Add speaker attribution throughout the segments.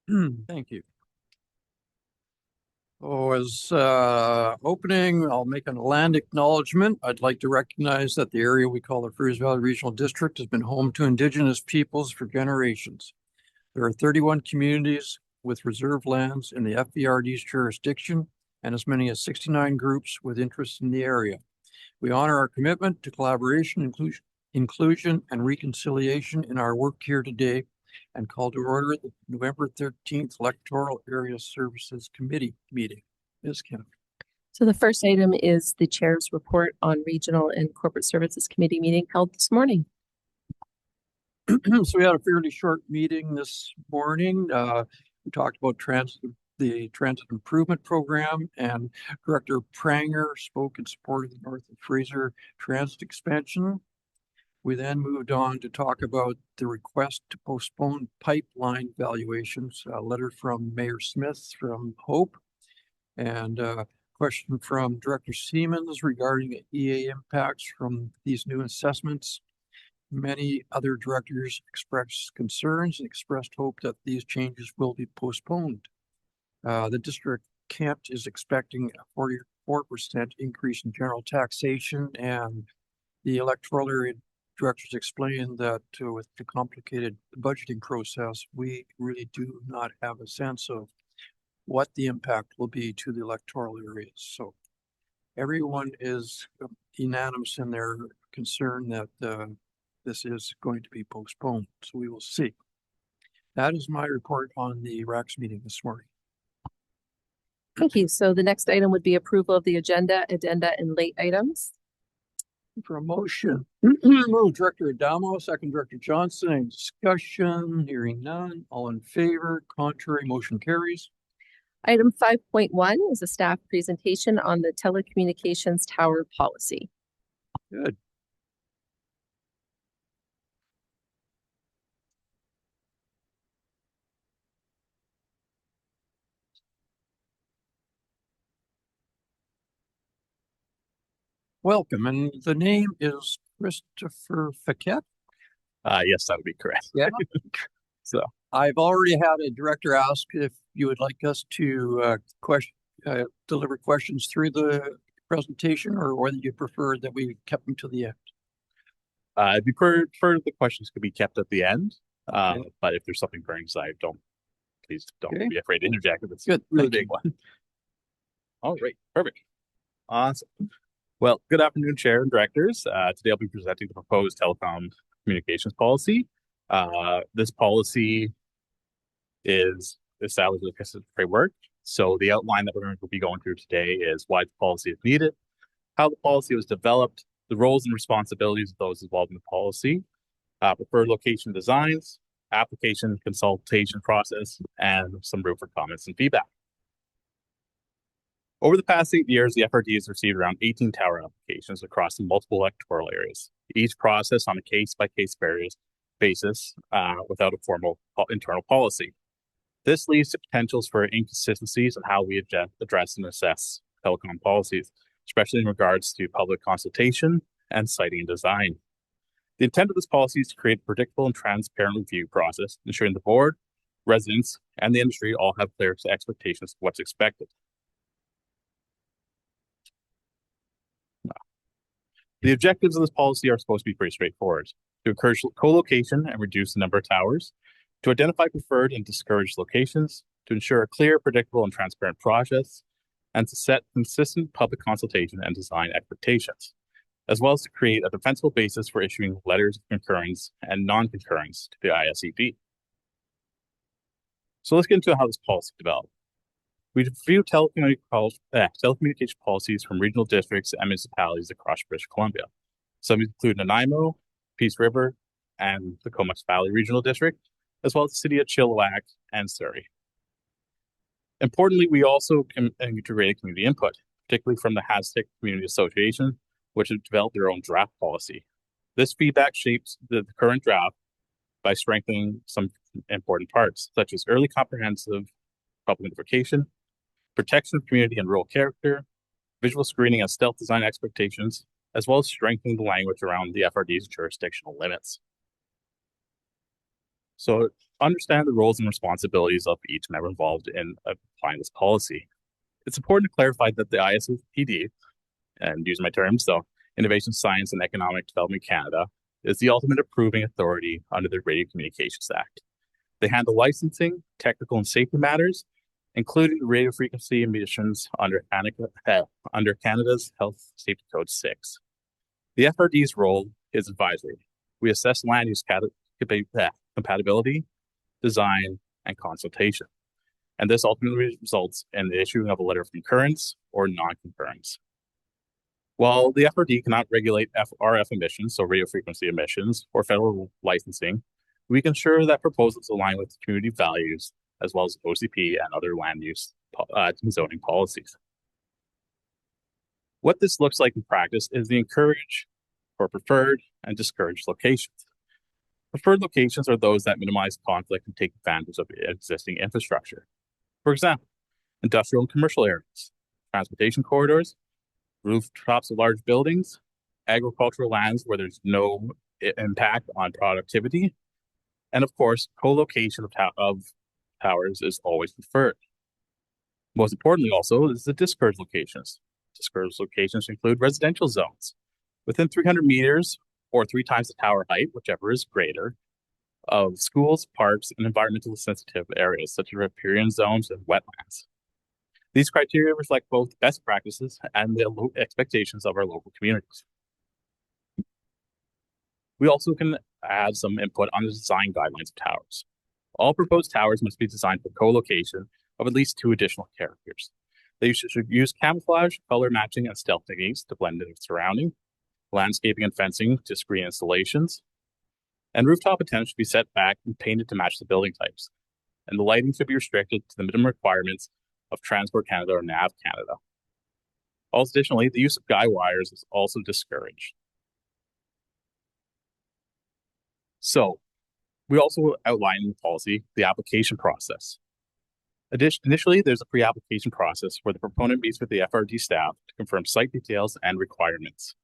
Speaker 1: Thank you. As opening, I'll make an land acknowledgement. I'd like to recognize that the area we call the Fraser Valley Regional District has been home to Indigenous peoples for generations. There are 31 communities with reserve lands in the FVRD's jurisdiction and as many as 69 groups with interest in the area. We honor our commitment to collaboration, inclusion, and reconciliation in our work here today and call to order the November 13th Electoral Area Services Committee meeting. Ms. Kemp.
Speaker 2: So the first item is the chair's report on Regional and Corporate Services Committee meeting held this morning.
Speaker 1: So we had a fairly short meeting this morning. We talked about the transit improvement program, and Director Pranger spoke in support of the North of Fraser transit expansion. We then moved on to talk about the request to postpone pipeline valuations, a letter from Mayor Smith from Hope, and a question from Director Siemens regarding EA impacts from these new assessments. Many other directors expressed concerns and expressed hope that these changes will be postponed. The district Kent is expecting a 44% increase in general taxation, and the electoral area directors explained that with the complicated budgeting process, we really do not have a sense of what the impact will be to the electoral areas. So everyone is unanimous in their concern that this is going to be postponed. So we will see. That is my report on the RACS meeting this morning.
Speaker 2: Thank you. So the next item would be approval of the agenda, and late items.
Speaker 1: For a motion, move Director Adamo, second Director Johnson. Any discussion? Hearing none. All in favor? Contrary? Motion carries.
Speaker 2: Item 5.1 is a staff presentation on the telecommunications tower policy.
Speaker 1: Good. Welcome, and the name is Christopher Faquette.
Speaker 3: Yes, that would be correct.
Speaker 1: Yeah.
Speaker 3: So
Speaker 1: I've already had a director ask if you would like us to deliver questions through the presentation, or whether you prefer that we kept them to the end.
Speaker 3: I'd prefer the questions could be kept at the end.
Speaker 1: Okay.
Speaker 3: But if there's something burning inside, please don't be afraid to interject if it's
Speaker 1: good.
Speaker 3: Really big one. All right, perfect. Awesome. Well, good afternoon, Chair and Directors. Today I'll be presenting the proposed telecom communications policy. This policy is established as a framework. So the outline that we're going to be going through today is why the policy is needed, how the policy was developed, the roles and responsibilities of those involved in the policy, preferred location designs, application consultation process, and some room for comments and feedback. Over the past 8 years, the FRD has received around 18 tower applications across multiple electoral areas, each processed on a case-by-case basis without a formal internal policy. This leads to potentials for inconsistencies in how we address and assess telecom policies, especially in regards to public consultation and siting and design. The intent of this policy is to create a predictable and transparent review process, ensuring the board, residents, and the industry all have clear expectations of what's expected. The objectives of this policy are supposed to be pretty straightforward: to encourage co-location and reduce the number of towers, to identify preferred and discouraged locations, to ensure a clear, predictable, and transparent process, and to set consistent public consultation and design expectations, as well as to create a defensible basis for issuing letters of concurrence and non-concurrence to the ISED. So let's get into how this policy developed. We reviewed telecommunication policies from regional districts and municipalities across British Columbia. Some include Nanaimo, Peace River, and the Comox Valley Regional District, as well as the city of Chilliwack and Surrey. Importantly, we also integrated community input, particularly from the Hastic Community Association, which have developed their own draft policy. This feedback shapes the current draft by strengthening some important parts, such as early comprehensive public notification, protection of community and rural character, visual screening and stealth design expectations, as well as strengthening the language around the FRD's jurisdictional limits. So understand the roles and responsibilities of each member involved in applying this policy. It's important to clarify that the ISPD, and use my terms, so Innovation, Science, and Economic Development Canada, is the ultimate approving authority under the Radio Communications Act. They handle licensing, technical and safety matters, including radio frequency emissions under Canada's Health Safety Code 6. The FRD's role is advisory. We assess land use compatibility, design, and consultation. And this ultimately results in the issuing of a letter of concurrence or non-concurrence. While the FRD cannot regulate RF emissions, so radio frequency emissions, or federal licensing, we can ensure that proposals align with community values, as well as OCP and other land use zoning policies. What this looks like in practice is the encourage for preferred and discourage locations. Preferred locations are those that minimize conflict and take advantage of existing infrastructure. For example, industrial and commercial areas, transportation corridors, rooftops of large buildings, agricultural lands where there's no impact on productivity, and of course, co-location of towers is always preferred. Most importantly also is the discouraged locations. Discouraged locations include residential zones within 300 meters or 3 times the tower height, whichever is greater, of schools, parks, and environmentally sensitive areas such as riparian zones and wetlands. These criteria reflect both best practices and the expectations of our local communities. We also can add some input on the design guidelines of towers. All proposed towers must be designed for co-location of at least 2 additional characters. They should use camouflage, color matching, and stealth techniques to blend in with surrounding, landscaping and fencing to screen installations, and rooftop antennas should be set back and painted to match the building types. And the lighting should be restricted to the minimum requirements of Transport Canada or NAV Canada. Also, additionally, the use of guy wires is also discouraged. So, we also outline in the policy the application process. Initially, there's a pre-application process where the proponent meets with the FRD staff to confirm site details and requirements.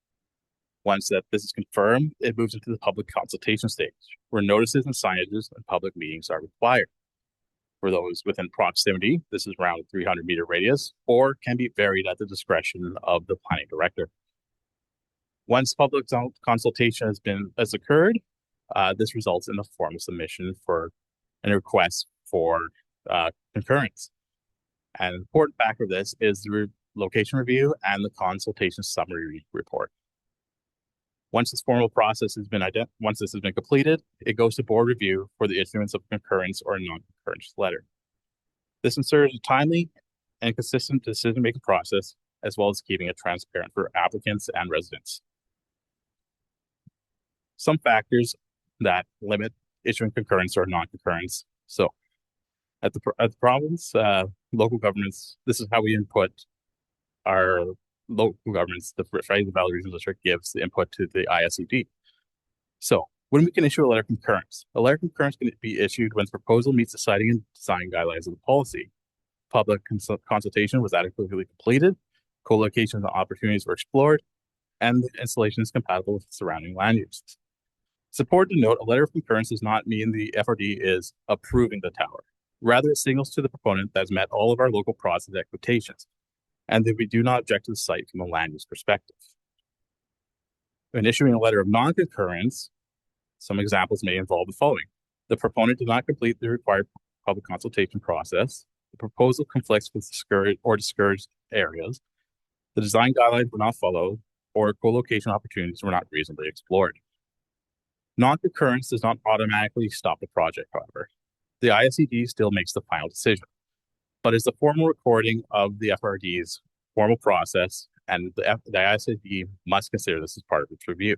Speaker 3: Once that this is confirmed, it moves into the public consultation stage, where notices and signages and public meetings are required. For those within proximity, this is around a 300-meter radius, or can be varied at the discretion of the planning director. Once public consultation has occurred, this results in the formal submission for a request for concurrence. And an important factor of this is the location review and the consultation summary report. Once this formal process has been completed, it goes to board review for the issuance of concurrence or non-concurrence letter. This ensures a timely and consistent decision-making process, as well as keeping it transparent for applicants and residents. Some factors that limit issuing concurrence or non-concurrence. So, at the province, local governments, this is how we input our local governments. The Fraser Valley Regional District gives the input to the ISED. So, when we can issue a letter of concurrence, a letter of concurrence can be issued when the proposal meets the citing and design guidelines of the policy. Public consultation was adequately completed, co-location opportunities were explored, and the installation is compatible with surrounding land uses. It's important to note a letter of concurrence does not mean the FRD is approving the tower. Rather, it signals to the proponent that has met all of our local process expectations, and that we do not object to the site from a land use perspective. When issuing a letter of non-concurrence, some examples may involve the following. The proponent did not complete the required public consultation process. The proposal conflicts with discouraged areas. The design guidelines were not followed, or co-location opportunities were not reasonably explored. Non-concurrence does not automatically stop the project, however. The ISED still makes the final decision, but it's a formal recording of the FRD's formal process, and the ISED must consider this as part of its review.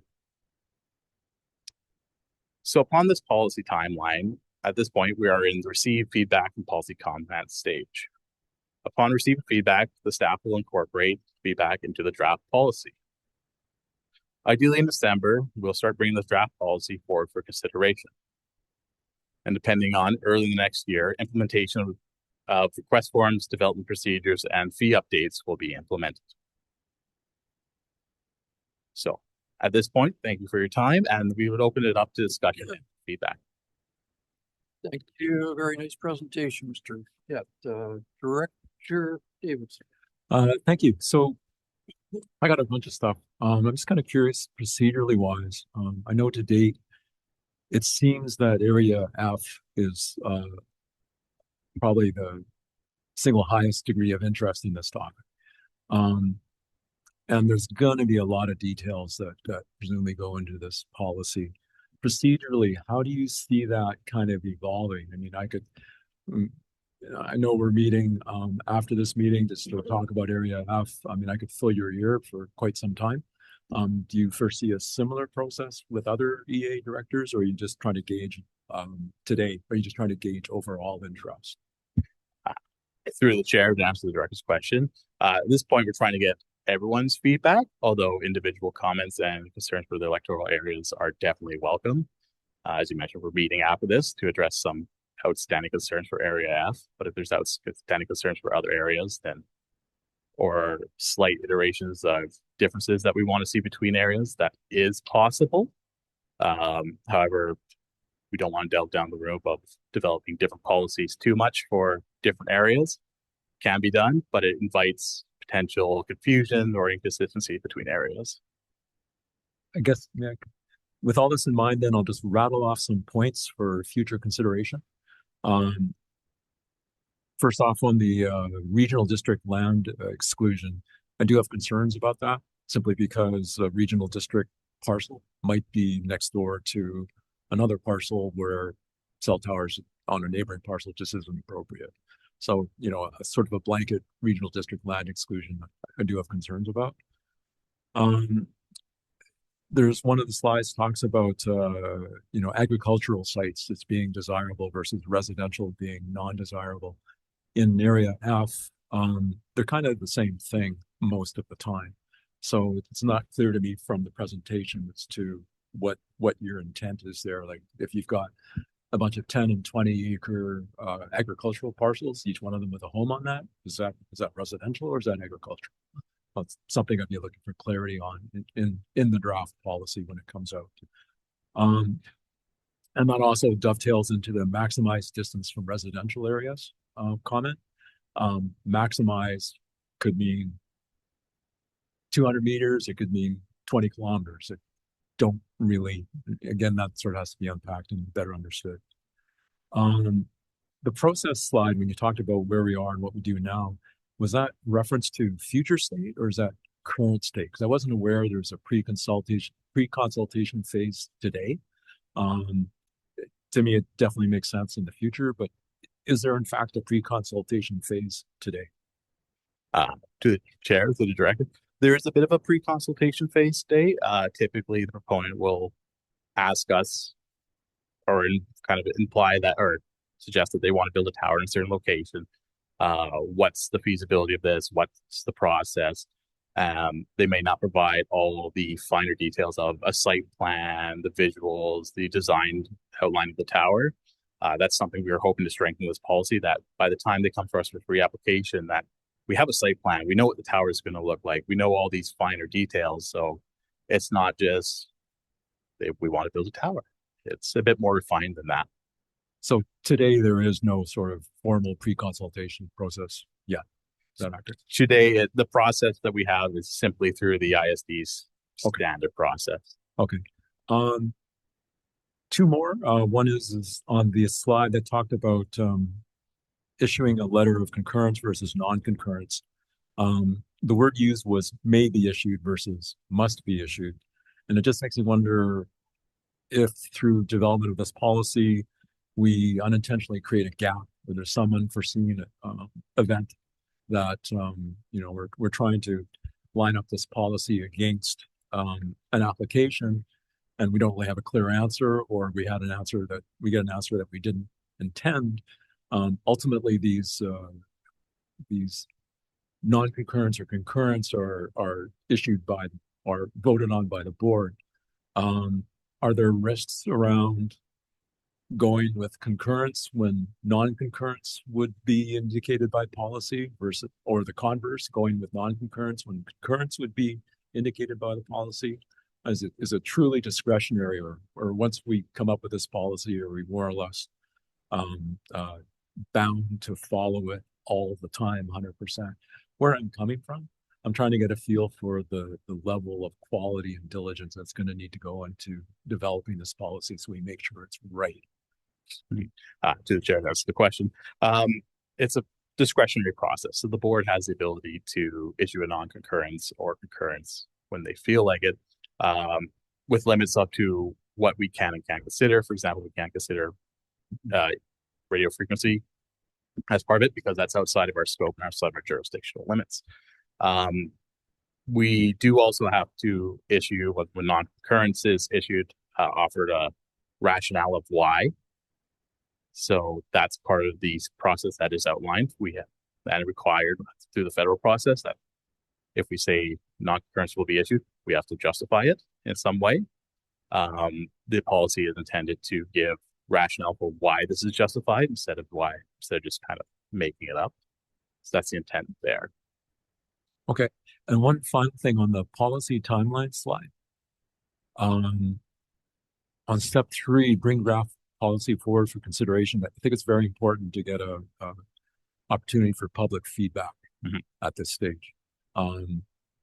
Speaker 3: So upon this policy timeline, at this point, we are in the receive feedback and policy comment stage. Upon receiving feedback, the staff will incorporate feedback into the draft policy. Ideally in December, we'll start bringing the draft policy forward for consideration. And depending on early in the next year, implementation of request forms, development procedures, and fee updates will be implemented. So at this point, thank you for your time, and we would open it up to discussion and feedback.
Speaker 1: Thank you. Very nice presentation, Mr. Yeah, Director Davidson.
Speaker 4: Thank you. So I got a bunch of stuff. I'm just kind of curious procedurally wise. I know to date, it seems that area F is probably the single highest degree of interest in this topic. And there's going to be a lot of details that presumably go into this policy. Procedurally, how do you see that kind of evolving? I mean, I know we're meeting after this meeting to still talk about Area F. I mean, I could fill your ear for quite some time. Do you foresee a similar process with other EA directors, or are you just trying to gauge today? Are you just trying to gauge overall interest?
Speaker 3: Through the chair to answer the director's question, at this point, we're trying to get everyone's feedback, although individual comments and concerns for the electoral areas are definitely welcome. As you mentioned, we're meeting after this to address some outstanding concerns for Area F, but if there's outstanding concerns for other areas, then or slight iterations of differences that we want to see between areas, that is possible. However, we don't want to delve down the road of developing different policies too much for different areas. Can be done, but it invites potential confusion or inconsistency between areas.
Speaker 4: I guess, yeah, with all this in mind, then I'll just rattle off some points for future consideration. First off, on the regional district land exclusion, I do have concerns about that simply because a regional district parcel might be next door to another parcel where cell towers on a neighboring parcel just isn't appropriate. So, you know, a sort of a blanket regional district land exclusion, I do have concerns about. There's one of the slides talks about, you know, agricultural sites as being desirable versus residential being non-desirable. In Area F, they're kind of the same thing most of the time. So it's not clear to me from the presentation as to what your intent is there. Like if you've got a bunch of 10 and 20 acre agricultural parcels, each one of them with a home on that, is that residential or is that agricultural? That's something I'd be looking for clarity on in the draft policy when it comes out. And that also dovetails into the maximized distance from residential areas comment. Maximize could mean 200 meters, it could mean 20 kilometers. It don't really, again, that sort of has to be unpacked and better understood. The process slide, when you talked about where we are and what we do now, was that reference to future state or is that current state? Because I wasn't aware there's a pre-consultation phase today. To me, it definitely makes sense in the future, but is there in fact a pre-consultation phase today?
Speaker 3: To the chair, to the director, there is a bit of a pre-consultation phase today. Typically, the proponent will ask us or kind of imply that or suggest that they want to build a tower in a certain location. What's the feasibility of this? What's the process? They may not provide all the finer details of a site plan, the visuals, the design outline of the tower. That's something we are hoping to strengthen this policy, that by the time they come for us for free application, that we have a site plan. We know what the tower is going to look like. We know all these finer details. So it's not just we want to build a tower. It's a bit more refined than that.
Speaker 4: So today there is no sort of formal pre-consultation process yet. Is that accurate?
Speaker 3: Today, the process that we have is simply through the ISD's standard process.
Speaker 4: Okay. Two more. One is on the slide that talked about issuing a letter of concurrence versus non-concurrence. The word used was may be issued versus must be issued. And it just makes me wonder if through development of this policy, we unintentionally create a gap where there's some unforeseen event that, you know, we're trying to line up this policy against an application and we don't really have a clear answer, or we get an answer that we didn't intend. Ultimately, these non-concurrence or concurrence are issued by or voted on by the board. Are there risks around going with concurrence when non-concurrence would be indicated by policy versus, or the converse, going with non-concurrence when concurrence would be indicated by the policy? Is it truly discretionary, or once we come up with this policy, are we more or less bound to follow it all the time, 100%. Where I'm coming from, I'm trying to get a feel for the level of quality and diligence that's going to need to go into developing this policy so we make sure it's right.
Speaker 3: To the chair, that's the question. It's a discretionary process. So the board has the ability to issue a non-concurrence or concurrence when they feel like it, with limits up to what we can and can't consider. For example, we can't consider radio frequency as part of it because that's outside of our scope and outside of our jurisdictional limits. We do also have to issue, when non-concurrence is issued, offered a rationale of why. So that's part of the process that is outlined. We have that required through the federal process that if we say non-concurrence will be issued, we have to justify it in some way. The policy is intended to give rationale for why this is justified instead of just kind of making it up. So that's the intent there.
Speaker 4: Okay. And one fun thing on the policy timeline slide. On step 3, bring draft policy forward for consideration. I think it's very important to get a opportunity for public feedback at this stage.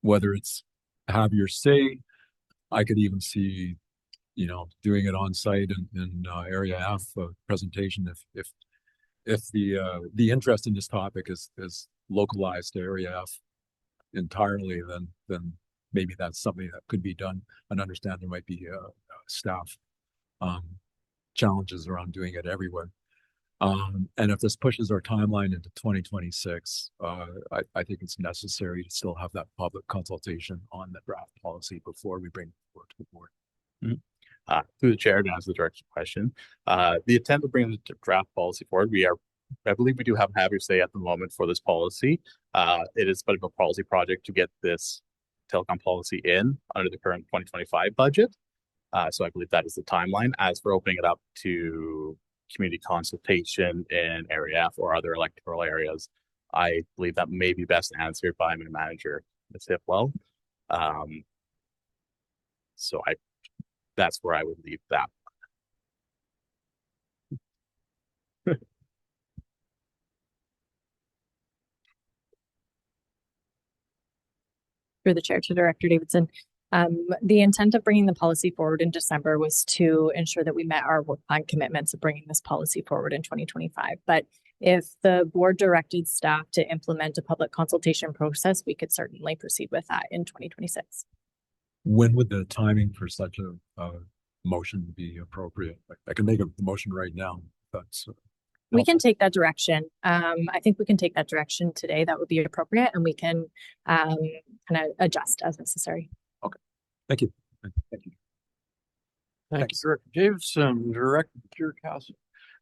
Speaker 4: Whether it's have your say, I could even see, doing it on site in Area F presentation if the interest in this topic is localized to Area F entirely, then maybe that's something that could be done. And understand there might be staff challenges around doing it everywhere. And if this pushes our timeline into 2026, I think it's necessary to still have that public consultation on the draft policy before we bring it forward to the board.
Speaker 3: Through the chair, to answer the director's question, the intent of bringing the draft policy forward, I believe we do have your say at the moment for this policy. It is a bit of a policy project to get this telecom policy in under the current 2025 budget. So I believe that is the timeline. As for opening it up to community consultation in Area F or other electoral areas, I believe that may be best answered by my manager, Ms. Hipwell. So that's where I would leave that.
Speaker 5: Through the chair to Director Davidson. The intent of bringing the policy forward in December was to ensure that we met our work plan commitments of bringing this policy forward in 2025. But if the board directed staff to implement a public consultation process, we could certainly proceed with that in 2026.
Speaker 4: When would the timing for such a motion be appropriate? I can make a motion right now. That's
Speaker 5: we can take that direction. I think we can take that direction today. That would be appropriate, and we can kind of adjust as necessary.
Speaker 4: Okay. Thank you. Thank you.
Speaker 1: Thanks, Director Davidson. Director Castle.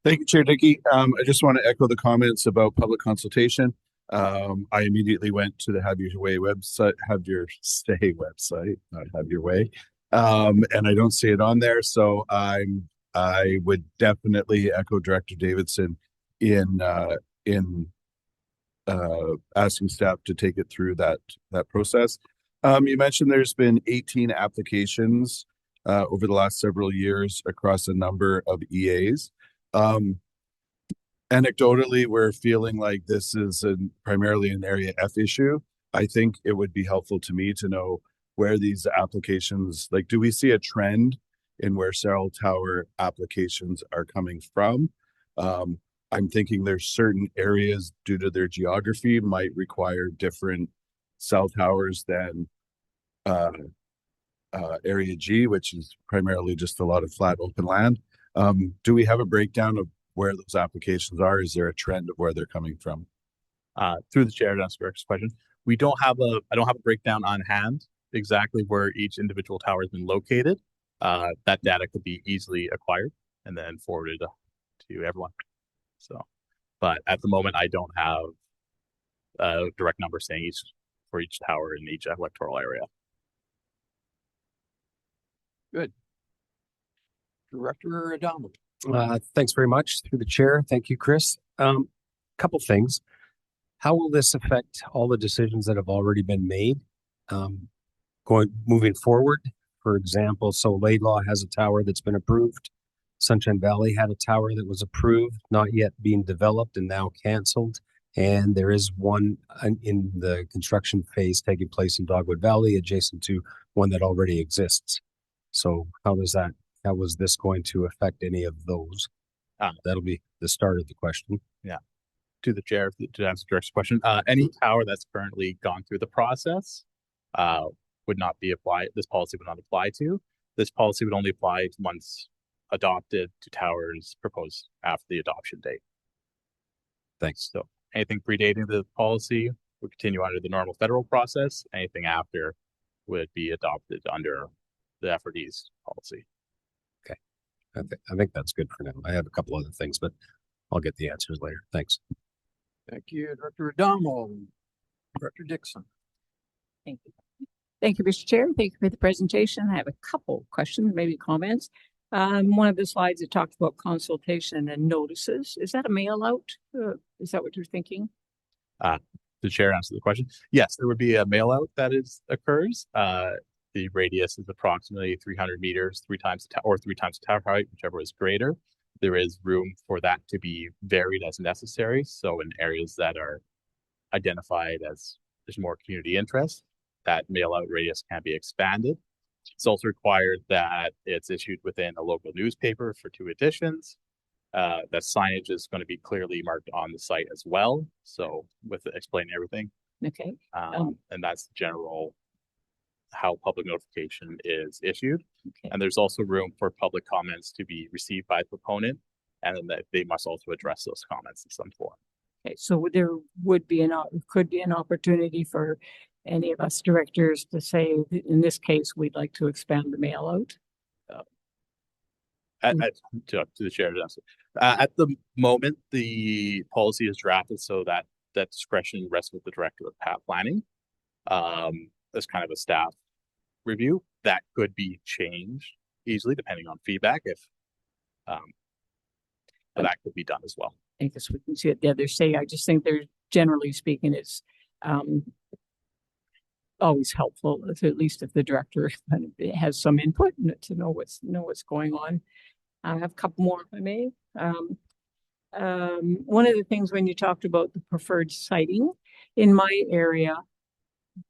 Speaker 6: Thank you, Chair Dickey. I just want to echo the comments about public consultation. I immediately went to the Have Your Way website, Have Your Stay website, not Have Your Way, and I don't see it on there. So I would definitely echo Director Davidson in asking staff to take it through that process. You mentioned there's been 18 applications over the last several years across a number of EAs. Anecdotally, we're feeling like this is primarily an Area F issue. I think it would be helpful to me to know where these applications, do we see a trend in where cell tower applications are coming from? I'm thinking there's certain areas due to their geography might require different cell towers than Area G, which is primarily just a lot of flat open land. Do we have a breakdown of where those applications are? Is there a trend of where they're coming from?
Speaker 3: Through the chair to answer Eric's question, I don't have a breakdown on hand exactly where each individual tower has been located. That data could be easily acquired and then forwarded to everyone. So, but at the moment, I don't have a direct number saying for each tower in each electoral area.
Speaker 1: Good. Director Adamo.
Speaker 7: Thanks very much. Through the chair. Thank you, Chris. Couple things. How will this affect all the decisions that have already been made moving forward? For example, so Laidlaw has a tower that's been approved. Sunshine Valley had a tower that was approved, not yet being developed and now canceled. And there is one in the construction phase taking place in Dogwood Valley, adjacent to one that already exists. So how is this going to affect any of those? That'll be the start of the question.
Speaker 3: To the chair, to answer the director's question, any tower that's currently gone through the process would not be applied. This policy would not apply to. This policy would only apply once adopted to towers proposed after the adoption date.
Speaker 7: Thanks.
Speaker 3: So anything predating the policy would continue under the normal federal process. Anything after would be adopted under the FRD's policy.
Speaker 7: I think that's good for now. I have a couple other things, but I'll get the answers later. Thanks.
Speaker 1: Thank you, Director Adamo. Director Dixon.
Speaker 8: Thank you. Thank you, Mr. Chair. Thank you for the presentation. I have a couple questions, maybe comments. One of the slides, it talked about consultation and notices. Is that a mail out? Is that what you're thinking?
Speaker 3: The chair answer the question. Yes, there would be a mail out that occurs. The radius is approximately 300 meters, three times the tower height, whichever is greater. There is room for that to be varied as necessary. So in areas that are identified as there's more community interest, that mail out radius can be expanded. It's also required that it's issued within a local newspaper for 2 editions. That signage is going to be clearly marked on the site as well. So with explaining everything.
Speaker 8: Okay.
Speaker 3: And that's general how public notification is issued.
Speaker 8: Okay.
Speaker 3: And there's also room for public comments to be received by the proponent, and then that they must also address those comments in some form.
Speaker 8: Okay. So there could be an opportunity for any of us directors to say, in this case, we'd like to expand the mail out.
Speaker 3: To the chair, at the moment, the policy is drafted so that discretion rests with the director of planning. As kind of a staff review that could be changed easily depending on feedback but that could be done as well.
Speaker 8: I guess we can see it the others say. I just think there's, generally speaking, it's always helpful to, at least if the director has some input to know what's going on. I have a couple more if I may. One of the things when you talked about the preferred siting in my area,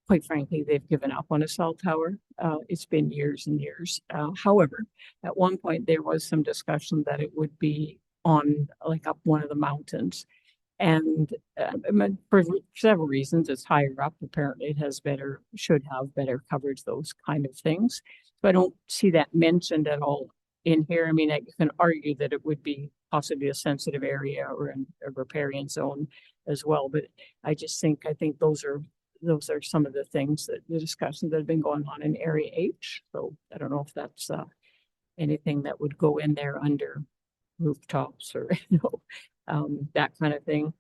Speaker 8: quite frankly, they've given up on a cell tower. It's been years and years. However, at one point there was some discussion that it would be on like up one of the mountains. And for several reasons, it's higher up. Apparently it should have better coverage, those kind of things. So I don't see that mentioned at all in here. I mean, you can argue that it would be possibly a sensitive area or a riparian zone as well. But I think those are some of the things that the discussions that have been going on in Area H. So I don't know if that's anything that would go in there under rooftops or that kind of thing.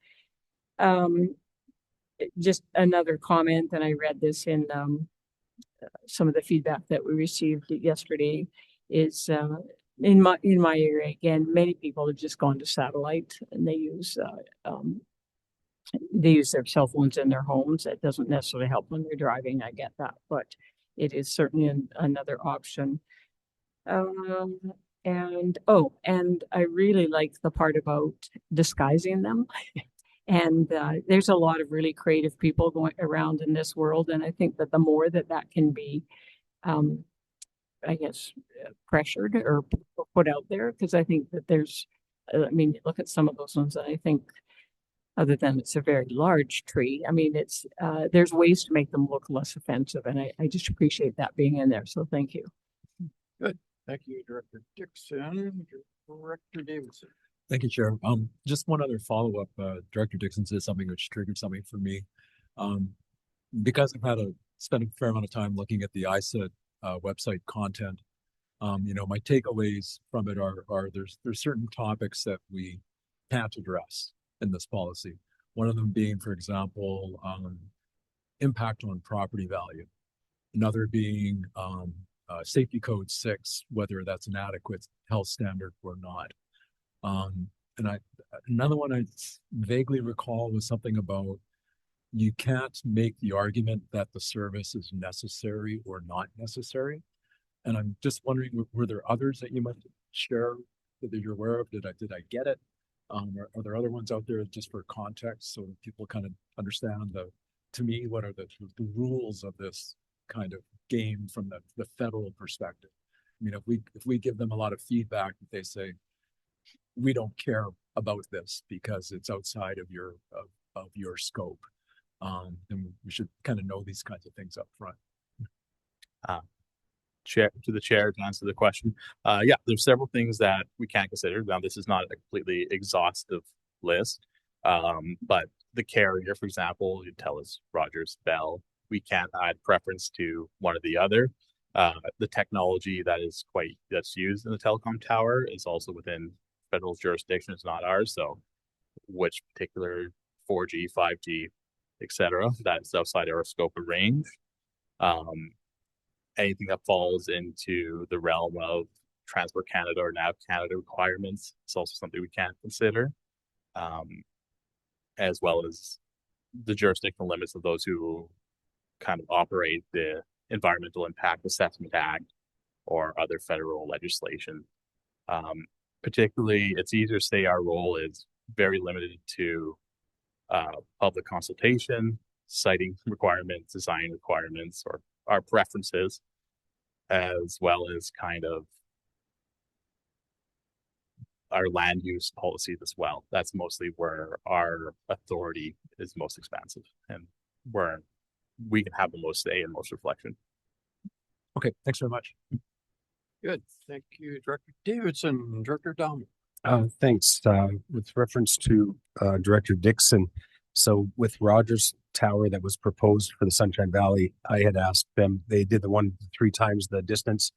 Speaker 8: Just another comment, and I read this in some of the feedback that we received yesterday, is in my area again, many people have just gone to satellite and they use their cell phones in their homes. It doesn't necessarily help when they're driving. I get that, but it is certainly another option. And I really like the part about disguising them. And there's a lot of really creative people going around in this world. And I think that the more that can be, I guess, pressured or put out there, because I think that there's, look at some of those ones, and I think other than it's a very large tree, I mean, it's there's ways to make them look less offensive. And I just appreciate that being in there. So thank you.
Speaker 1: Good. Thank you, Director Dixon. Director Davidson.
Speaker 4: Thank you, Chair. Just one other follow-up. Director Dixon said something which triggered something for me. Because I've spent a fair amount of time looking at the ISET website content. My takeaways from it are there's certain topics that we can't address in this policy. One of them being, for example, impact on property value. Another being Safety Code 6, whether that's an adequate health standard or not. Another one I vaguely recall was something about you can't make the argument that the service is necessary or not necessary. And I'm just wondering, were there others that you might share that you're aware of? Did I get it? Are there other ones out there just for context so that people kind of understand to me, what are the rules of this kind of game from the federal perspective? I mean, if we give them a lot of feedback, they say, we don't care about this because it's outside of your scope. Then we should kind of know these kinds of things up front.
Speaker 3: Chair to the chair to answer the question. Yeah, there's several things that we can't consider. Now, this is not a completely exhaustive list, but the carrier, for example, you tell us Rogers, Bell, we can't add preference to one or the other. The technology that's used in the telecom tower is also within federal jurisdiction. It's not ours. So, which particular 4G, 5G, etc., that's outside our scope of range. Anything that falls into the realm of Transport Canada or NAV Canada requirements is also something we can't consider, as well as the jurisdictional limits of those who kind of operate the Environmental Impact Assessment Act or other federal legislation. Particularly, it's easier to say our role is very limited to public consultation, citing requirements, design requirements, or our preferences, as well as kind of our land use policies as well. That's mostly where our authority is most expansive and where we can have the most say and most reflection.
Speaker 4: Okay, thanks very much.
Speaker 1: Good. Thank you, Director Davidson. Director Dom.
Speaker 7: Thanks. With reference to Director Dixon, so with Rogers Tower that was proposed for the Sunshine Valley, I had asked them, they did the 1 to 3 times the distance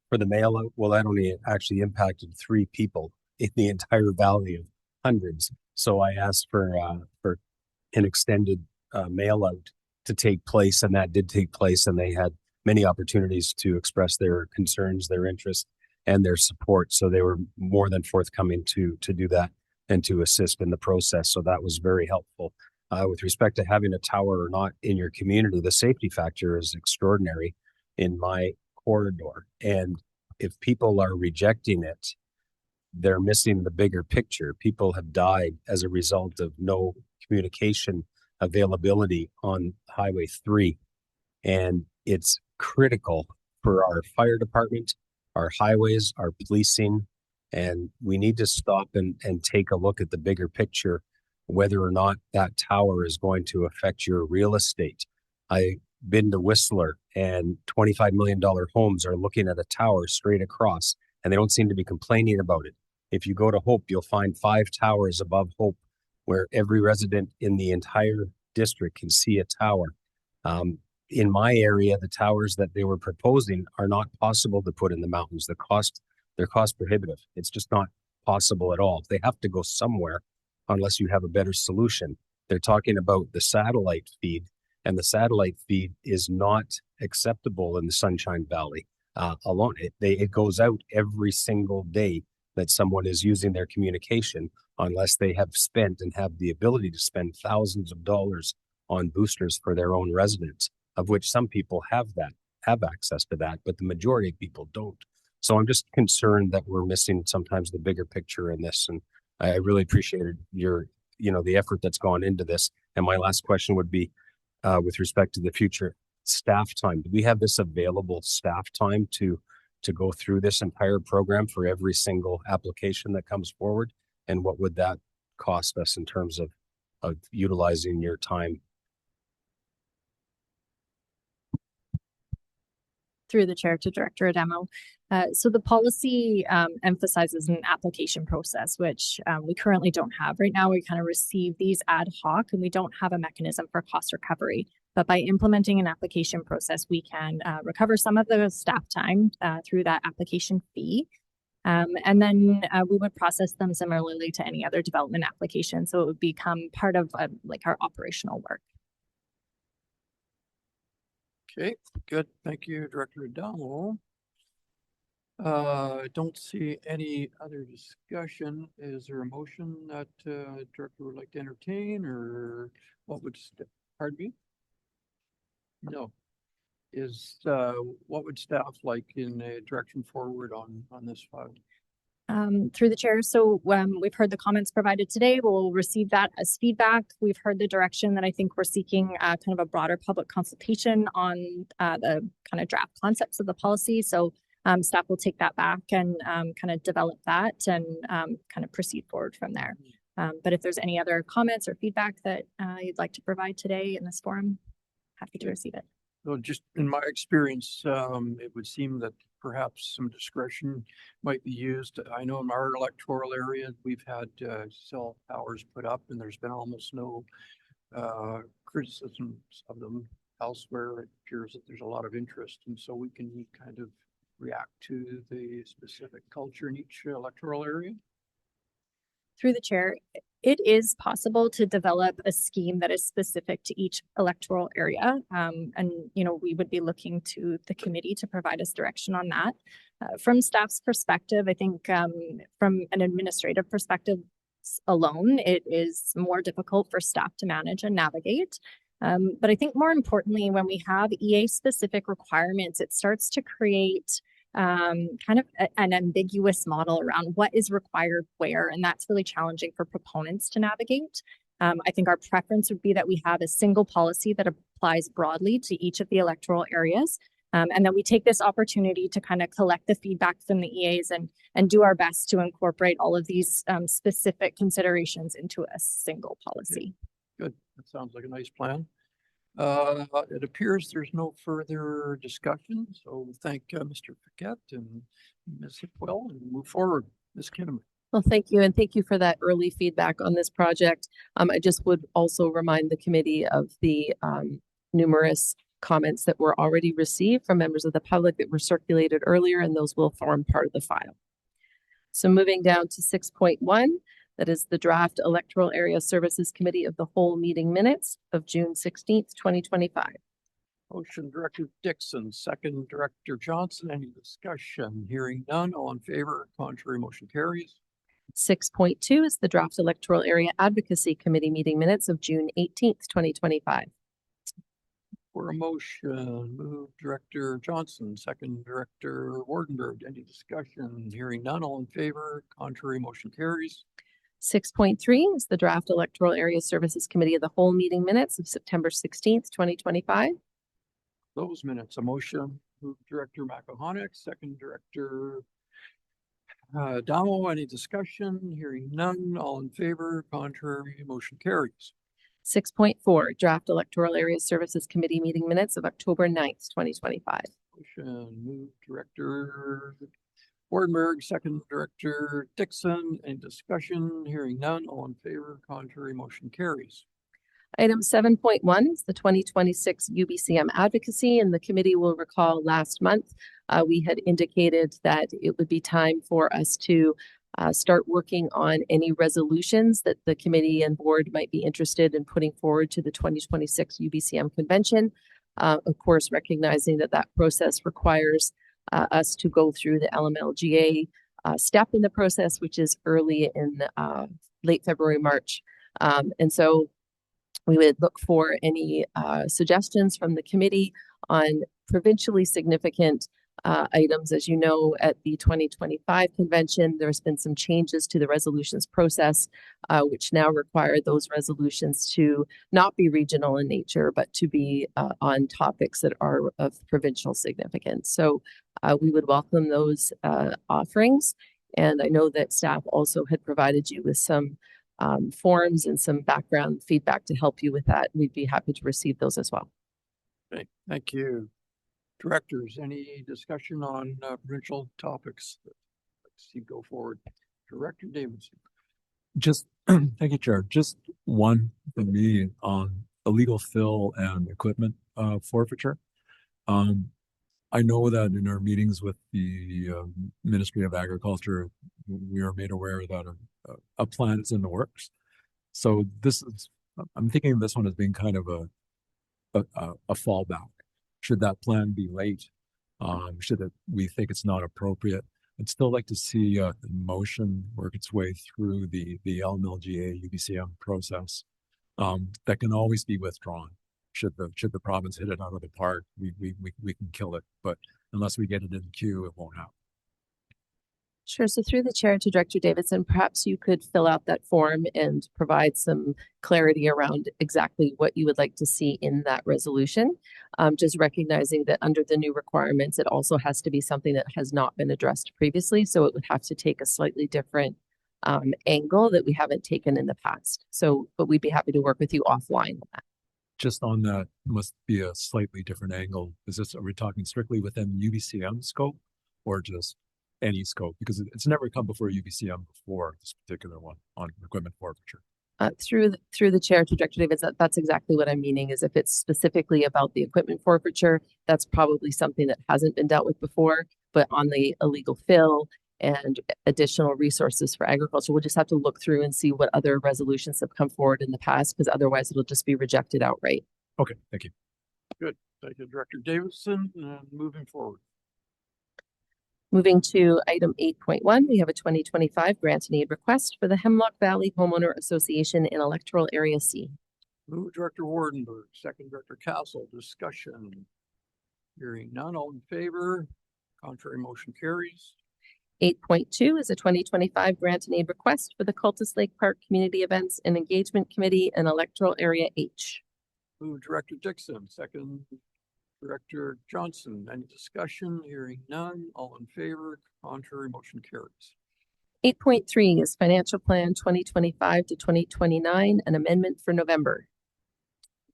Speaker 7: for the mail out. Well, that only actually impacted 3 people in the entire valley of hundreds. So I asked for an extended mail out to take place, and that did take place, and they had many opportunities to express their concerns, their interest, and their support. So they were more than forthcoming to do that and to assist in the process. So that was very helpful. With respect to having a tower or not in your community, the safety factor is extraordinary in my corridor. And if people are rejecting it, they're missing the bigger picture. People have died as a result of no communication availability on Highway 3. And it's critical for our fire department, our highways, our policing, and we need to stop and take a look at the bigger picture, whether or not that tower is going to affect your real estate. I've been to Whistler, and $25 million homes are looking at a tower straight across, and they don't seem to be complaining about it. If you go to Hope, you'll find 5 towers above Hope, where every resident in the entire district can see a tower. In my area, the towers that they were proposing are not possible to put in the mountains. They're cost prohibitive. It's just not possible at all. They have to go somewhere unless you have a better solution. They're talking about the satellite feed, and the satellite feed is not acceptable in the Sunshine Valley alone. It goes out every single day that someone is using their communication, unless they have spent and have the ability to spend thousands of dollars on boosters for their own residents, of which some people have access to that, but the majority of people don't. So I'm just concerned that we're missing sometimes the bigger picture in this. And I really appreciated the effort that's gone into this. And my last question would be, with respect to the future staff time, do we have this available staff time to go through this entire program for every single application that comes forward? And what would that cost us in terms of utilizing your time?
Speaker 5: Through the chair to Director Adamo. So the policy emphasizes an application process, which we currently don't have. Right now, we kind of receive these ad hoc, and we don't have a mechanism for cost recovery. But by implementing an application process, we can recover some of the staff time through that application fee. And then we would process them similarly to any other development application. So it would become part of our operational work.
Speaker 1: Okay, good. Thank you, Director O'Donnell. I don't see any other discussion. Is there a motion that Director would like to entertain, or what would, pardon me? No. What would staff like in a direction forward on this file?
Speaker 5: Through the chair. So we've heard the comments provided today. We'll receive that as feedback. We've heard the direction that I think we're seeking kind of a broader public consultation on the kind of draft concepts of the policy. So staff will take that back and kind of develop that and kind of proceed forward from there. But if there's any other comments or feedback that you'd like to provide today in this forum, happy to receive it.
Speaker 1: So just in my experience, it would seem that perhaps some discretion might be used. I know in our electoral area, we've had cell towers put up and there's been almost no criticisms of them. Elsewhere, it appears that there's a lot of interest. And so we can kind of react to the specific culture in each electoral area.
Speaker 5: Through the chair, it is possible to develop a scheme that is specific to each electoral area. And, we would be looking to the committee to provide us direction on that. From staff's perspective, I think from an administrative perspective alone, it is more difficult for staff to manage and navigate. But I think more importantly, when we have EA specific requirements, it starts to create kind of an ambiguous model around what is required where, and that's really challenging for proponents to navigate. I think our preference would be that we have a single policy that applies broadly to each of the electoral areas, and that we take this opportunity to kind of collect the feedback from the EAs and do our best to incorporate all of these specific considerations into a single policy.
Speaker 1: Good. That sounds like a nice plan. It appears there's no further discussion, so thank Mr. Paquette and Ms. Hipwell and move forward. Ms. Kinnaman.
Speaker 2: Well, thank you. And thank you for that early feedback on this project. I just would also remind the committee of the numerous comments that were already received from members of the public that were circulated earlier, and those will form part of the file. So moving down to 6.1. That is the draft Electoral Area Services Committee of the Whole meeting minutes of June 16th, 2025.
Speaker 1: Motion Director Dixon, second Director Johnson. Any discussion? Hearing none. All in favor? Contrary, motion carries.
Speaker 2: 6.2 is the draft Electoral Area Advocacy Committee meeting minutes of June 18th, 2025.
Speaker 1: For a motion, move Director Johnson, second Director Wardenberg. Any discussion? Hearing none. All in favor? Contrary, motion carries.
Speaker 2: 6.3 is the draft Electoral Area Services Committee of the Whole meeting minutes of September 16th, 2025.
Speaker 1: Those minutes, a motion, move Director Makahonic, second Director Damo. Any discussion? Hearing none. All in favor? Contrary, motion carries.
Speaker 2: 6.4 draft Electoral Area Services Committee meeting minutes of October 9th, 2025.
Speaker 1: Motion, move Director Wardenberg, second Director Dixon. Any discussion? Hearing none. All in favor? Contrary, motion carries.
Speaker 2: Item 7.1 is the 2026 UBCM advocacy, and the committee will recall last month we had indicated that it would be time for us to start working on any resolutions that the committee and board might be interested in putting forward to the 2026 UBCM convention. Of course, recognizing that process requires us to go through the LMLGA step in the process, which is early in late February, March. And so we would look for any suggestions from the committee on provincially significant items. As you know, at the 2025 convention, there's been some changes to the resolutions process, which now require those resolutions to not be regional in nature, but to be on topics that are of provincial significance. So we would welcome those offerings. And I know that staff also had provided you with some forms and some background feedback to help you with that. We'd be happy to receive those as well.
Speaker 1: Okay, thank you. Directors, any discussion on provincial topics? Let's see, go forward. Director Davidson.
Speaker 4: Just, thank you, Chair. Just one for me on illegal fill and equipment forfeiture. I know that in our meetings with the Ministry of Agriculture, we are made aware that a plan is in the works. So I'm thinking of this one as being kind of a fallback. Should that plan be late? We think it's not appropriate? I'd still like to see the motion work its way through the LMLGA UBCM process. That can always be withdrawn. Should the province hit it out of the park, we can kill it. But unless we get it in the queue, it won't happen.
Speaker 2: Sure. So through the chair to Director Davidson, perhaps you could fill out that form and provide some clarity around exactly what you would like to see in that resolution. Just recognizing that under the new requirements, it also has to be something that has not been addressed previously. So it would have to take a slightly different angle that we haven't taken in the past. So, but we'd be happy to work with you offline on that.
Speaker 4: Just on that, must be a slightly different angle. Are we talking strictly within UBCM scope or just any scope? Because it's never come before UBCM before, this particular one on equipment forfeiture.
Speaker 2: Through the chair to Director Davis, that's exactly what I'm meaning. Is if it's specifically about the equipment forfeiture, that's probably something that hasn't been dealt with before. But on the illegal fill and additional resources for agriculture, we'll just have to look through and see what other resolutions have come forward in the past, because otherwise it'll just be rejected outright.
Speaker 4: Okay, thank you.
Speaker 1: Good. Thank you, Director Davison. Moving forward.
Speaker 2: Moving to item 8.1, we have a 2025 grant and aid request for the Hemlock Valley Homeowner Association in Electoral Area C.
Speaker 1: Move Director Wardenberg, second Director Castle. Discussion. Hearing none, all in favor. Contrary motion carries.
Speaker 2: 8.2 is a 2025 grant and aid request for the Cultus Lake Park Community Events and Engagement Committee in Electoral Area H.
Speaker 1: Move Director Dixon, second Director Johnson. Any discussion? Hearing none, all in favor. Contrary motion carries.
Speaker 2: 8.3 is Financial Plan 2025 to 2029, an amendment for November.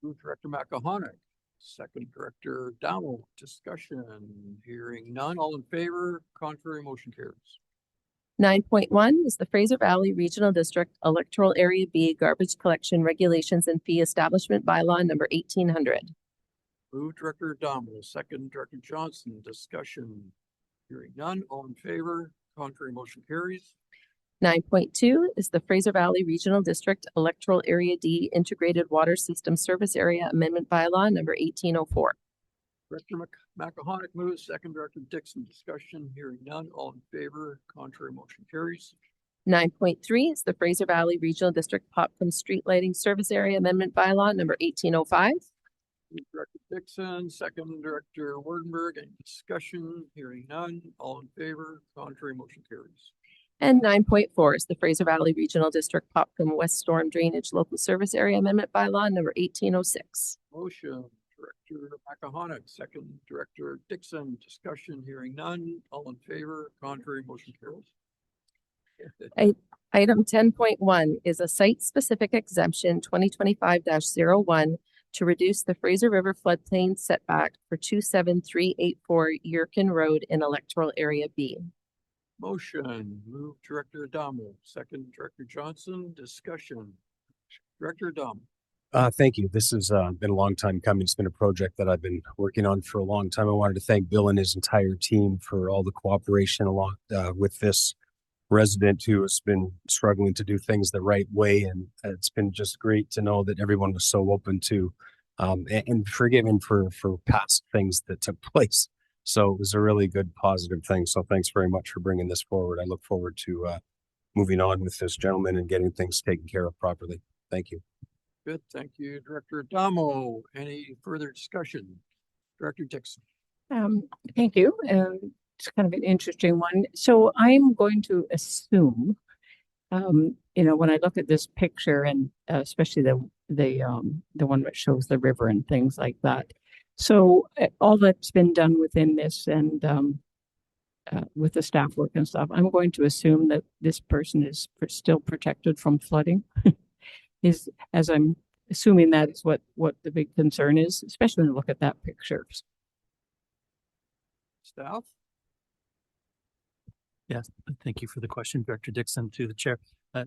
Speaker 1: Move Director McAhonig, second Director Dowell. Discussion. Hearing none, all in favor. Contrary motion carries.
Speaker 2: 9.1 is the Fraser Valley Regional District Electoral Area B Garbage Collection Regulations and Fee Establishment Bylaw number 1800.
Speaker 1: Move Director Dowell, second Director Johnson. Discussion. Hearing none, all in favor. Contrary motion carries.
Speaker 2: 9.2 is the Fraser Valley Regional District Electoral Area D Integrated Water System Service Area Amendment Bylaw number 1804.
Speaker 1: Director McAhonig moves, second Director Dixon. Discussion. Hearing none, all in favor. Contrary motion carries.
Speaker 2: 9.3 is the Fraser Valley Regional District Popcom Street Lighting Service Area Amendment Bylaw number 1805.
Speaker 1: Director Dixon, second Director Wardenberg. Any discussion? Hearing none, all in favor. Contrary motion carries.
Speaker 2: And 9.4 is the Fraser Valley Regional District Popcom West Storm Drainage Local Service Area Amendment Bylaw number 1806.
Speaker 1: Motion, Director McAhonig, second Director Dixon. Discussion. Hearing none, all in favor. Contrary motion carries.
Speaker 2: Item 10.1 is a site-specific exemption 2025-01 to reduce the Fraser River floodplain setback for 27384 Yurkin Road in Electoral Area B.
Speaker 1: Motion, move Director Adamo, second Director Johnson. Discussion. Director Adamo.
Speaker 7: Thank you. This has been a long time coming. It's been a project that I've been working on for a long time. I wanted to thank Bill and his entire team for all the cooperation along with this resident who has been struggling to do things the right way. And it's been just great to know that everyone was so open to and forgiving for past things that took place. So it was a really good positive thing. So thanks very much for bringing this forward. I look forward to moving on with this gentleman and getting things taken care of properly. Thank you.
Speaker 1: Good. Thank you, Director Adamo. Any further discussion? Director Dixon.
Speaker 8: Thank you. It's kind of an interesting one. So I'm going to assume, when I look at this picture and especially the one that shows the river and things like that. So all that's been done within this and with the staff work and stuff, I'm going to assume that this person is still protected from flooding. As I'm assuming that is what the big concern is, especially when you look at that picture.
Speaker 1: Staff.
Speaker 9: Yes, thank you for the question, Director Dixon, through the chair.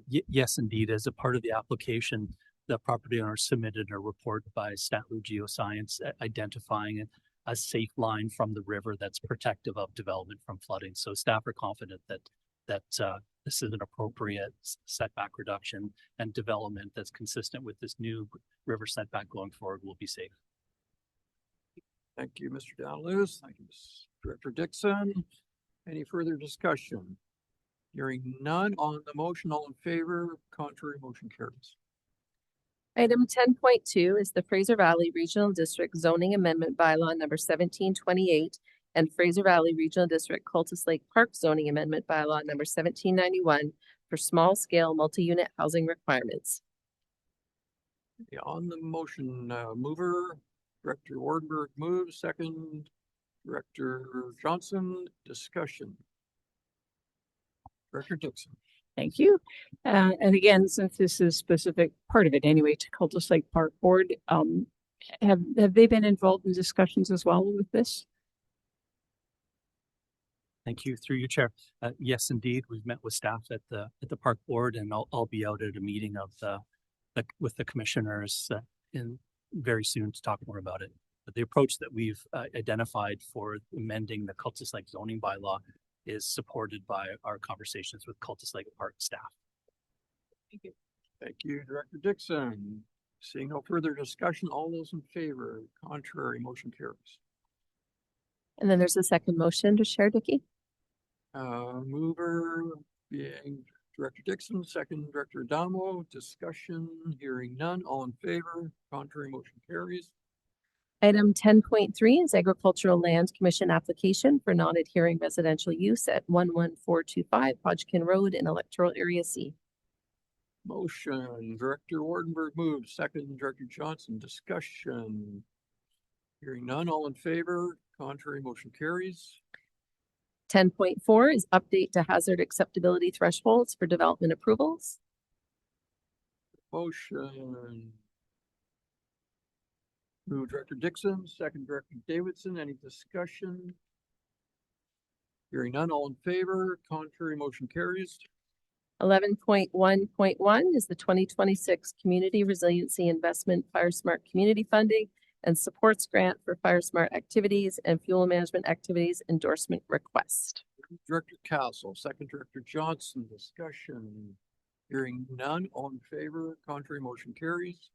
Speaker 9: Yes, indeed, as a part of the application, the property owner submitted a report by Statlu Geoscience identifying a safe line from the river that's protective of development from flooding. So staff are confident that this is an appropriate setback reduction and development that's consistent with this new river setback going forward will be safe.
Speaker 1: Thank you, Mr. Dowlus. Thank you, Director Dixon. Any further discussion? Hearing none on the motion, all in favor. Contrary motion carries.
Speaker 2: Item 10.2 is the Fraser Valley Regional District Zoning Amendment Bylaw number 1728, and Fraser Valley Regional District Cultus Lake Park zoning amendment bylaw number 1791 for small-scale multi-unit housing requirements.
Speaker 1: Yeah, on the motion, mover, Director Wardenberg moves, second, Director Johnson, discussion. Director Dixon.
Speaker 8: Thank you. And again, since this is specific part of it anyway to Cultus Lake Park Board, have they been involved in discussions as well with this?
Speaker 9: Thank you, through your chair. Yes, indeed, we've met with staff at the park board, and I'll be out at a meeting of with the commissioners in very soon to talk more about it. But the approach that we've identified for amending the Cultus Lake zoning bylaw is supported by our conversations with Cultus Lake Park staff.
Speaker 1: Thank you. Thank you, Director Dixon. Seeing no further discussion, all those in favor, contrary, motion carries.
Speaker 2: And then there's a second motion to share, Dickie.
Speaker 1: Mover being Director Dixon, second Director Adamo, discussion, hearing none, all in favor, contrary, motion carries.
Speaker 2: Item 10.3 is Agricultural Land Commission application for non-adhering residential use at 11425 Hodgkin Road in Electoral Area C.
Speaker 1: Motion, Director Wardenberg moves, second Director Johnson, discussion. Hearing none, all in favor, contrary, motion carries.
Speaker 2: 10.4 is update to hazard acceptability thresholds for development approvals.
Speaker 1: Motion. Move Director Dixon, second Director Davidson, any discussion? Hearing none, all in favor, contrary, motion carries.
Speaker 2: 11.1.1 is the 2026 Community Resiliency Investment Fire Smart Community Funding and Supports Grant for Fire Smart Activities and Fuel Management Activities Endorsement Request.
Speaker 1: Director Castle, second Director Johnson, discussion. Hearing none, all in favor, contrary, motion carries.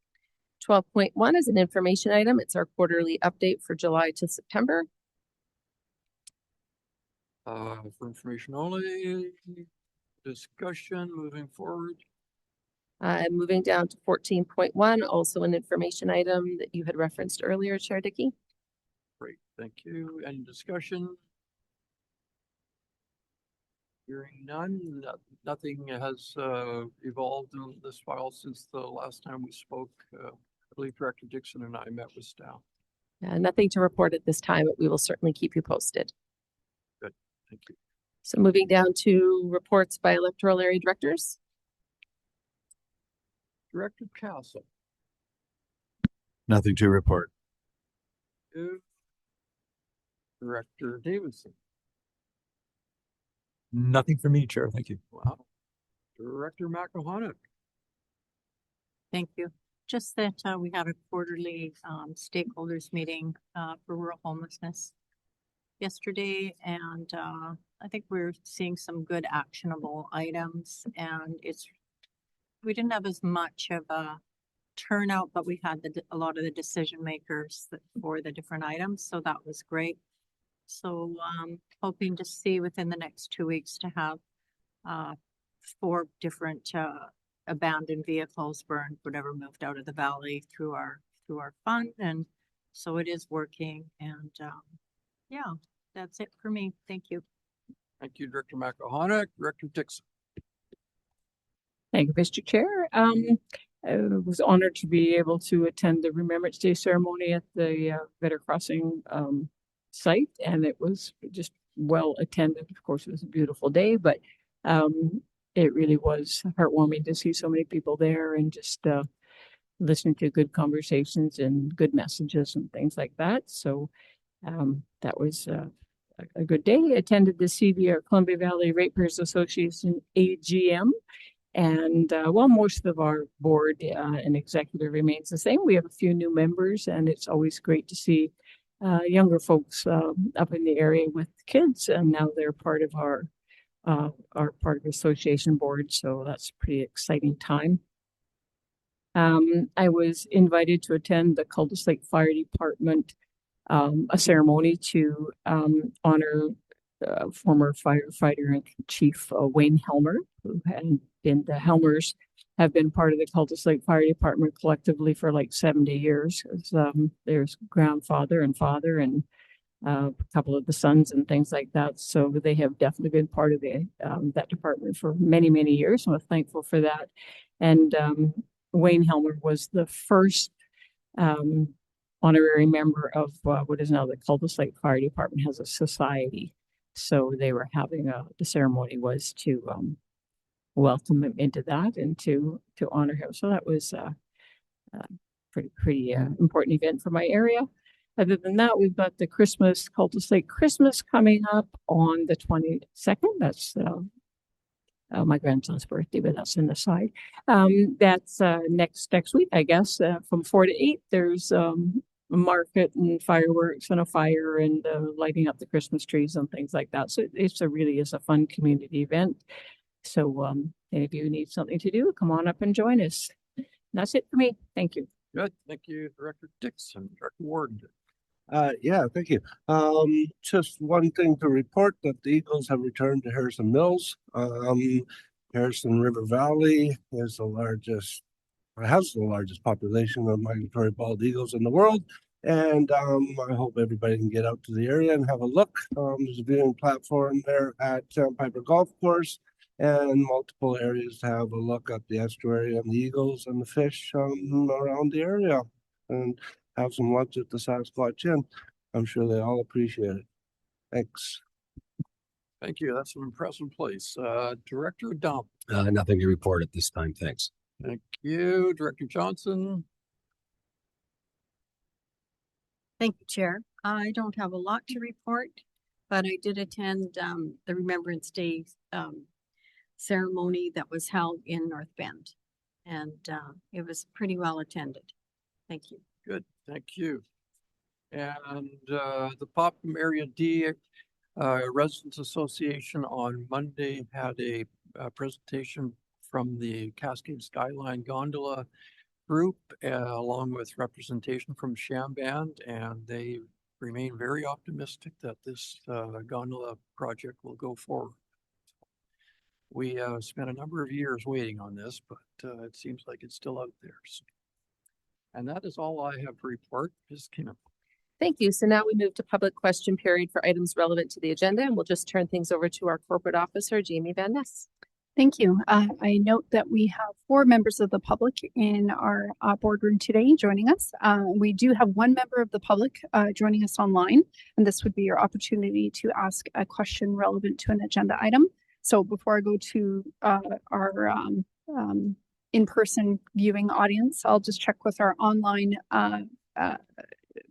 Speaker 2: 12.1 is an information item. It's our quarterly update for July to September.
Speaker 1: For information only, discussion, moving forward.
Speaker 2: Moving down to 14.1, also an information item that you had referenced earlier, Chair Dickey.
Speaker 1: Great, thank you. Any discussion? Hearing none, nothing has evolved in this file since the last time we spoke. I believe Director Dixon and I met with staff.
Speaker 2: Nothing to report at this time, but we will certainly keep you posted.
Speaker 1: Good, thank you.
Speaker 2: So moving down to reports by electoral area directors.
Speaker 1: Director Castle.
Speaker 6: Nothing to report.
Speaker 1: Director Davidson.
Speaker 4: Nothing for me, Chair. Thank you.
Speaker 1: Wow. Director McElhannock.
Speaker 10: Thank you. Just that we had a quarterly stakeholders meeting for rural homelessness yesterday, and I think we're seeing some good actionable items, and we didn't have as much of a turnout, but we had a lot of the decision makers for the different items, so that was great. So hoping to see within the next 2 weeks to have 4 different abandoned vehicles burned, whatever moved out of the valley through our fund, and so it is working. And yeah, that's it for me. Thank you.
Speaker 1: Thank you, Director McElhannock. Director Dixon.
Speaker 8: Thank you, Mr. Chair. I was honored to be able to attend the Remembrance Day ceremony at the Vetter Crossing site, and it was just well attended. Of course, it was a beautiful day, but it really was heartwarming to see so many people there and just listening to good conversations and good messages and things like that. So that was a good day. I attended the CVR Columbia Valley Ratepayers Association AGM. And while most of our board and executive remains the same, we have a few new members, and it's always great to see younger folks up in the area with kids, and now they're part of our part of the association board. So that's a pretty exciting time. I was invited to attend the Cultus Lake Fire Department a ceremony to honor former firefighter and Chief Wayne Helmer, who had been the Helmers have been part of the Cultus Lake Fire Department collectively for like 70 years. There's grandfather and father, and a couple of the sons and things like that. So they have definitely been part of the that department for many, many years. So I'm thankful for that. And Wayne Helmer was the first honorary member of what is now the Cultus Lake Fire Department has a society. So they were having the ceremony was to welcome him into that and to honor him. So that was pretty important event for my area. Other than that, we've got the Cultus Lake Christmas coming up on the 22nd. That's my grandson's birthday, but that's in the side. That's next week, I guess, from 4 to 8. There's a market and fireworks and a fire and lighting up the Christmas trees and things like that. So it's really is a fun community event. So any of you need something to do, come on up and join us. And that's it for me. Thank you.
Speaker 1: Good. Thank you, Director Dixon. Director Ward.
Speaker 11: Yeah, thank you. Just one thing to report that the Eagles have returned to Harrison Mills. Harrison River Valley is has the largest population of migratory bald eagles in the world. And I hope everybody can get out to the area and have a look. There's a viewing platform there at Sandpiper Golf Course and multiple areas to have a look at the estuary and the eagles and the fish around the area. And have some lunch at the Sasquatch Inn. I'm sure they all appreciate it. Thanks.
Speaker 1: Thank you. That's an impressive place. Director Dump.
Speaker 7: Nothing to report at this time. Thanks.
Speaker 1: Thank you. Director Johnson.
Speaker 10: Thank you, Chair. I don't have a lot to report, but I did attend the Remembrance Day ceremony that was held in North Bend, and it was pretty well attended. Thank you.
Speaker 1: Good, thank you. And the Popham Area D Residents Association on Monday had a presentation from the Cascade Skyline Gondola group, along with representation from Shamband, and they remain very optimistic that this gondola project will go forward. We spent a number of years waiting on this, but it seems like it's still out there. So. And that is all I have to report. Ms. Kinnan.
Speaker 2: Thank you. So now we move to public question period for items relevant to the agenda, and we'll just turn things over to our corporate officer, Jamie Van Ness.
Speaker 12: Thank you. I note that we have 4 members of the public in our boardroom today joining us. We do have 1 member of the public joining us online, and this would be your opportunity to ask a question relevant to an agenda item. So before I go to our in-person viewing audience, I'll just check with our online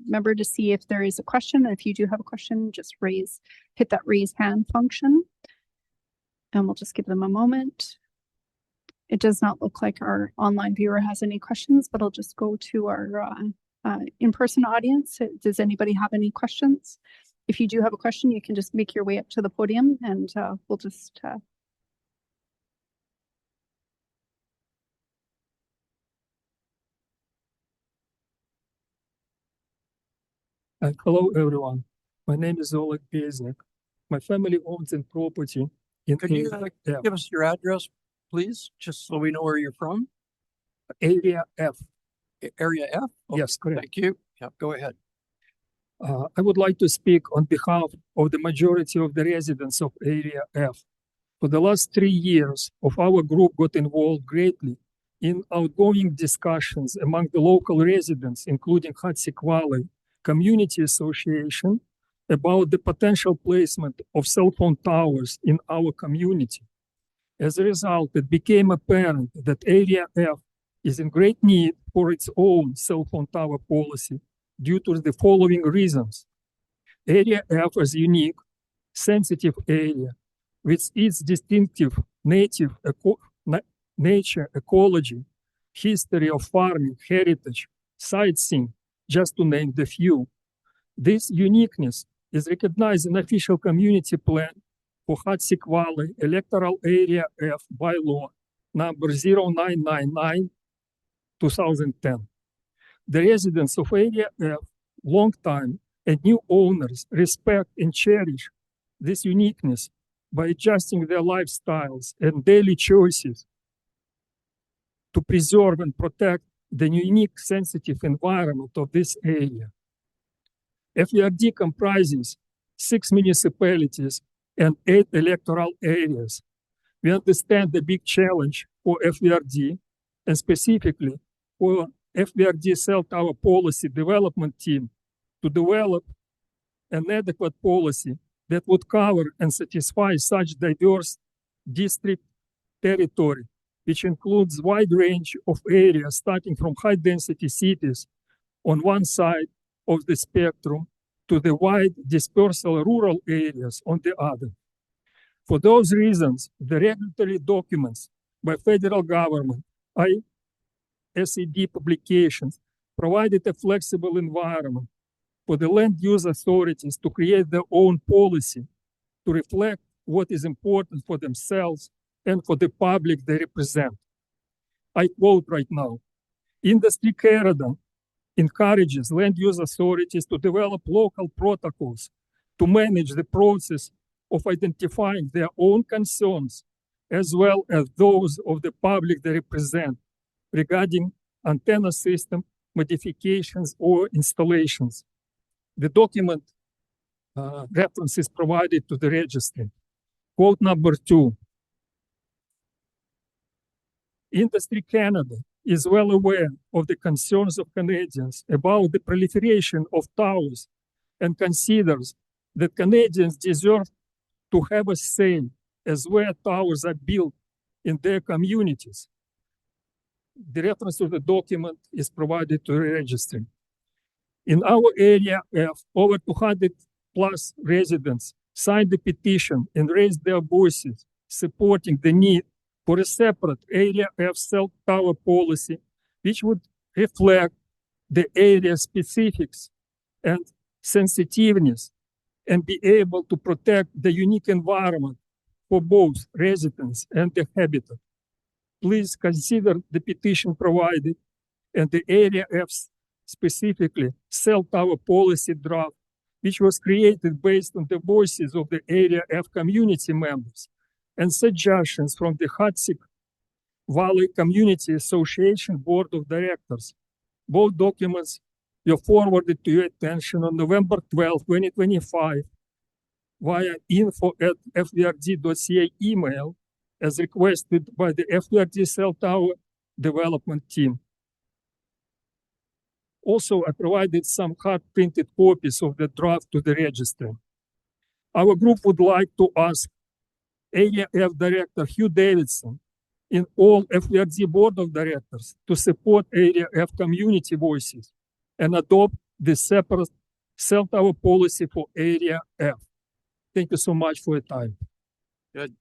Speaker 12: member to see if there is a question. And if you do have a question, just hit that raise hand function. And we'll just give them a moment. It does not look like our online viewer has any questions, but I'll just go to our in-person audience. Does anybody have any questions? If you do have a question, you can just make your way up to the podium and we'll just
Speaker 13: hello, everyone. My name is Oleg Beznik. My family owns a property in
Speaker 1: Could you give us your address, please, just so we know where you're from?
Speaker 13: Area F.
Speaker 1: Area F? Okay,
Speaker 13: yes, correct.
Speaker 1: Thank you. Yeah, go ahead.
Speaker 13: I would like to speak on behalf of the majority of the residents of Area F. For the last 3 years, our group got involved greatly in outgoing discussions among the local residents, including Hutsic Valley Community Association, about the potential placement of cell phone towers in our community. As a result, it became apparent that Area F is in great need for its own cell phone tower policy due to the following reasons. Area F is a unique, sensitive area with its distinctive native nature, ecology, history of farming, heritage, sightseeing, just to name the few. This uniqueness is recognized in official community plan for Hutsic Valley Electoral Area F bylaw number 0999, 2010. The residents of Area F, long time and new owners, respect and cherish this uniqueness by adjusting their lifestyles and daily choices to preserve and protect the unique sensitive environment of this area. FVRD comprises 6 municipalities and 8 electoral areas. We understand the big challenge for FVRD and specifically for FVRD cell tower policy development team to develop an adequate policy that would cover and satisfy such diverse district territory, which includes wide range of areas starting from high density cities on one side of the spectrum to the wide dispersal rural areas on the other. For those reasons, the regulatory documents by federal government, SED publications, provided a flexible environment for the land use authorities to create their own policy to reflect what is important for themselves and for the public they represent. I quote right now, "Industry Canada encourages land use authorities to develop local protocols to manage the process of identifying their own concerns as well as those of the public they represent regarding antenna system modifications or installations." The document reference is provided to the registry. Quote number 2. Industry Canada is well aware of the concerns of Canadians about the proliferation of towers and considers that Canadians deserve to have a say as where towers are built in their communities. The reference to the document is provided to the registry. In our area F, over 200 plus residents signed the petition and raised their voices supporting the need for a separate area F cell tower policy, which would reflect the area specifics and sensitiveness and be able to protect the unique environment for both residents and the habitat. Please consider the petition provided and the area F specifically cell tower policy draft, which was created based on the voices of the area F community members and suggestions from the Hudson Valley Community Association Board of Directors. Both documents were forwarded to your attention on November 12, 2025 via info@fvrd.ca email as requested by the FVRD cell tower development team. Also, I provided some hard printed copies of the draft to the registry. Our group would like to ask Area F Director Hugh Davidson in all FVRD Board of Directors to support Area F community voices and adopt the separate cell tower policy for Area F. Thank you so much for your time.
Speaker 1: Good.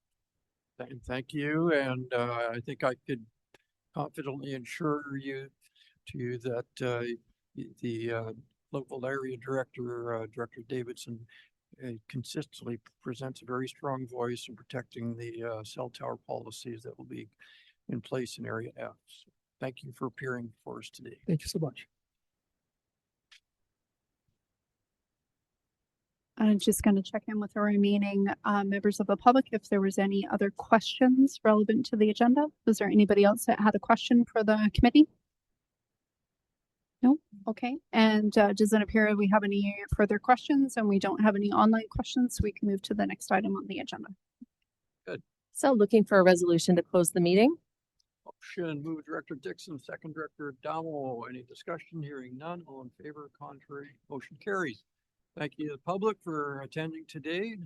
Speaker 1: Thank you. And I think I could confidently assure you that the local area director, Director Davidson, consistently presents a very strong voice in protecting the cell tower policies that will be in place in Area F. So thank you for appearing for us today.
Speaker 13: Thank you so much.
Speaker 12: I'm just going to check in with the remaining members of the public if there was any other questions relevant to the agenda. Was there anybody else that had a question for the committee? No? Okay. And doesn't appear we have any further questions and we don't have any online questions. So we can move to the next item on the agenda.
Speaker 1: Good.
Speaker 2: So looking for a resolution to close the meeting.
Speaker 1: Motion, move Director Dixon, second Director Damo. Any discussion? Hearing none. All in favor, contrary, motion carries. Thank you to the public for attending today.